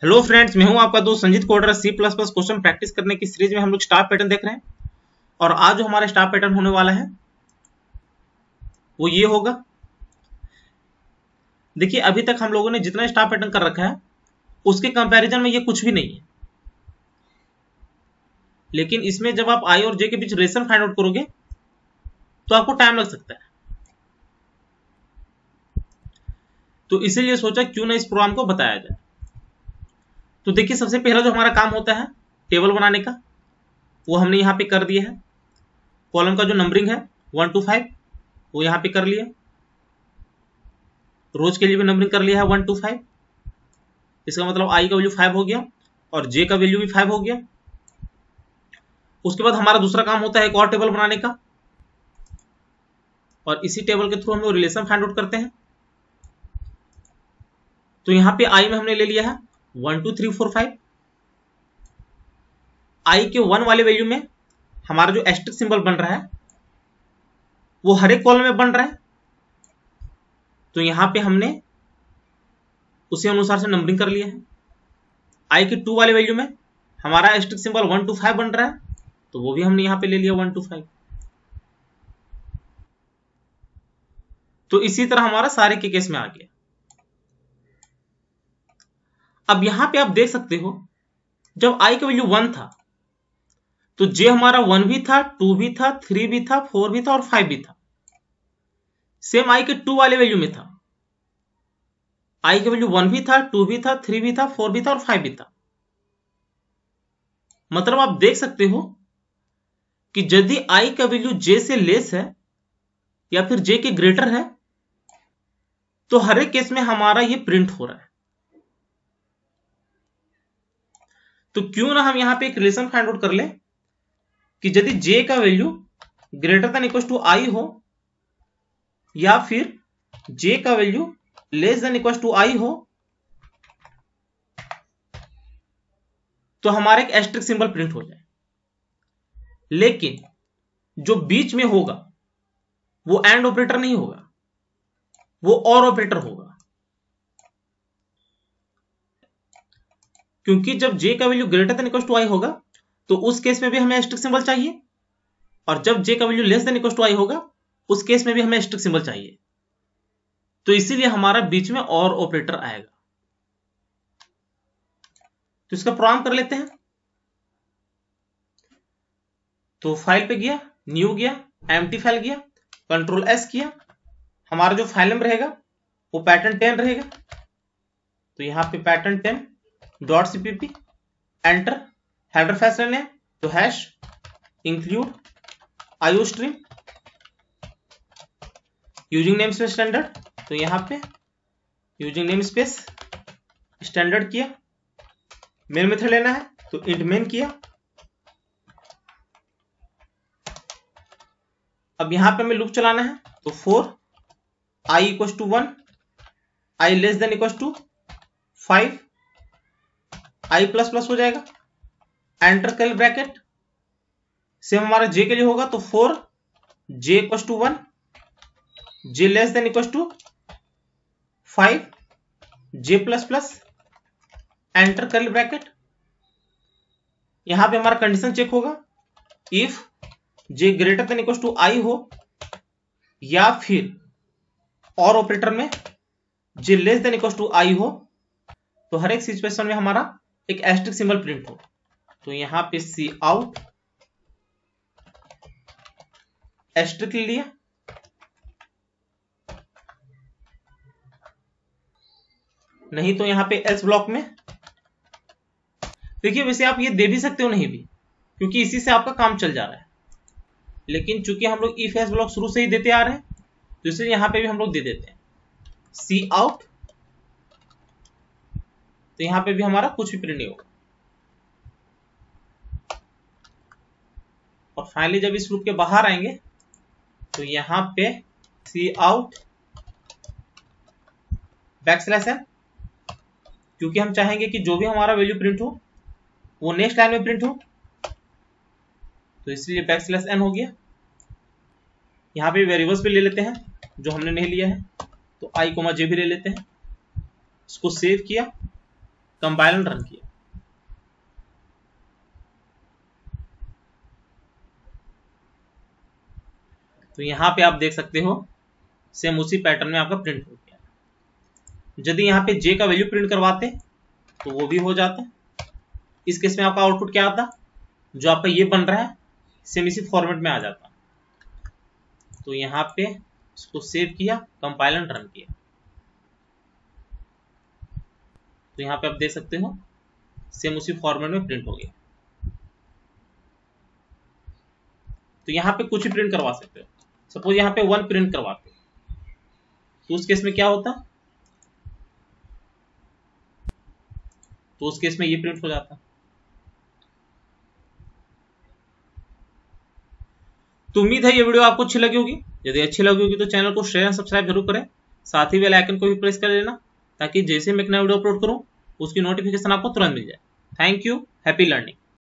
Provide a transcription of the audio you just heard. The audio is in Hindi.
हेलो फ्रेंड्स, मैं हूं आपका दोस्त Sanjeet coder. C plus plus question practice करने की सीरीज में हम लोग स्टार पैटर्न देख रहे हैं और आज जो हमारा स्टार पैटर्न होने वाला है वो ये होगा। देखिए, अभी तक हम लोगों ने जितना स्टार पैटर्न कर रखा है उसके कंपैरिजन में ये कुछ भी नहीं है, लेकिन इसमें जब आप आई और जे के बीच रिलेशन फाइंड आउट करोगे तो आपको टाइम लग सकता है। तो इसीलिए सोचा क्यों ना इस प्रोग्राम को बताया जाए। तो देखिए, सबसे पहला जो हमारा काम होता है टेबल बनाने का, वो हमने यहाँ पे कर दिया है। कॉलम का जो नंबरिंग है 1 to 5 वो यहाँ पे कर लिया। रोज के लिए भी नंबरिंग कर लिया है 1 to 5। इसका मतलब आई का वैल्यू 5 हो गया और जे का वैल्यू भी 5 हो गया। उसके बाद हमारा दूसरा काम होता है एक और टेबल बनाने का, और इसी टेबल के थ्रू हम लोग रिलेशन फाइंड आउट करते हैं। तो यहाँ पे आई में हमने ले लिया है 1 2 3 4 5। आई के 1 वाले वैल्यू में हमारा जो एस्टेरिस्क सिंबल बन रहा है वो हर एक कॉलम में बन रहा है, तो यहां पे हमने उसी अनुसार से नंबरिंग कर लिया है। आई के 2 वाले वैल्यू में हमारा एस्टेरिस्क सिंबल 1 to 5 बन रहा है, तो वो भी हमने यहां पे ले लिया 1 to 5। तो इसी तरह हमारा सारे के केस में आ गया। अब यहां पे आप देख सकते हो, जब आई का वैल्यू 1 था तो जे हमारा 1 भी था, 2 भी था, 3 भी था, 4 भी था और 5 भी था। सेम आई के 2 वाले वैल्यू में था, आई का वैल्यू 1 भी था, 2 भी था, 3 भी था, 4 भी था और 5 भी था। मतलब आप देख सकते हो कि यदि आई का वैल्यू जे से लेस है या फिर जे के ग्रेटर है तो हर एक केस में हमारा ये प्रिंट हो रहा है। तो क्यों ना हम यहां पे एक रिलेशन फाइंड आउट कर ले कि यदि जे का value greater than equal to I हो या फिर जे का value less than equal to I हो तो हमारा एक एस्टेरिस्क सिंबल प्रिंट हो जाए। लेकिन जो बीच में होगा वो एंड ऑपरेटर नहीं होगा, वो और ऑपरेटर होगा, क्योंकि जब जे का value greater than equal to I होगा तो उस केस में भी हमें एस्टेरिस्क सिंबल चाहिए, और जब जे का value less than equal to I होगा उस केस में भी हमें एस्टेरिस्क सिंबल चाहिए। तो इसीलिए हमारा बीच में और ऑपरेटर आएगा। तो इसका प्रोग्राम कर लेते हैं। तो फाइल पे गया, न्यू गया, एम्प्टी फाइल गया, कंट्रोल एस किया। हमारा जो फाइल नेम रहेगा वो पैटर्न 10 रहेगा। तो यहां पे pattern 10.cpp, enter. Header fetch लेने हैं तो hash include iostream using name space standard. तो यहां पे यूजिंग नेम स्पेस स्टैंडर्ड किया। मेन मेथड लेना है तो इंट मेन किया। अब यहां पे हमें लूप चलाना है तो for I equal to 1, I less than equal to 5, I plus plus हो जाएगा, एंटर कर्ली ब्रैकेट। सेम हमारा जे के लिए होगा तो for J equal to 1, J less than equal to 5, J plus plus, enter curly bracket. यहां पे हमारा कंडीशन चेक होगा, if J greater than equal to I हो या फिर और ऑपरेटर में J less than equal to I हो तो हर एक सिचुएशन में हमारा एक एस्टेरिस्क सिंबल प्रिंट हो। तो यहां पे सी आउट एस्टेरिस्क ले लिया, नहीं तो यहां पे एल्स ब्लॉक में। देखिए, वैसे आप ये दे भी सकते हो, नहीं भी, क्योंकि इसी से आपका काम चल जा रहा है, लेकिन चूंकि हम लोग इफ एल्स ब्लॉक शुरू से ही देते आ रहे हैं तो इसलिए यहां पे भी हम लोग दे देते हैं सी आउट। तो यहां पे भी हमारा कुछ भी प्रिंट नहीं होगा। और फाइनली जब इस लूप के बाहर आएंगे तो यहां पे सी आउट बैकस्लैश एन, क्योंकि हम चाहेंगे कि जो भी हमारा वैल्यू प्रिंट हो वो नेक्स्ट लाइन में प्रिंट हो, तो इसलिए बैकस्लैश एन हो गया। यहां पे वेरिएबल्स भी ले लेते हैं जो हमने नहीं लिया है, तो आई कोमा जे भी ले लेते हैं। इसको सेव किया, कंपाइल एंड रन किया। तो यहां पे आप देख सकते हो सेम उसी पैटर्न में आपका प्रिंट हो गया। यदि यहाँ पे जे का वैल्यू प्रिंट करवाते तो वो भी हो जाता। इस केस में आपका आउटपुट क्या आता, जो आपका ये बन रहा है सेम इसी फॉर्मेट में आ जाता। तो यहाँ पे इसको सेव किया, कंपाइल एंड रन किया, तो यहाँ पे आप देख सकते हो सेम उसी फॉर्मेट में प्रिंट हो गया। तो यहाँ पे कुछ भी प्रिंट करवा सकते हो। सपोज यहाँ पे 1 प्रिंट करवाते तो उस केस में क्या होता, तो उस केस में ये प्रिंट हो जाता। तो उम्मीद है ये वीडियो आपको अच्छी लगी होगी। यदि अच्छी लगी होगी तो चैनल को शेयर एंड सब्सक्राइब जरूर करें, साथ ही बेल आइकन को भी प्रेस कर लेना ताकि जैसे मैं एक नया वीडियो अपलोड करूं उसकी नोटिफिकेशन आपको तुरंत मिल जाए। Thank you, happy learning.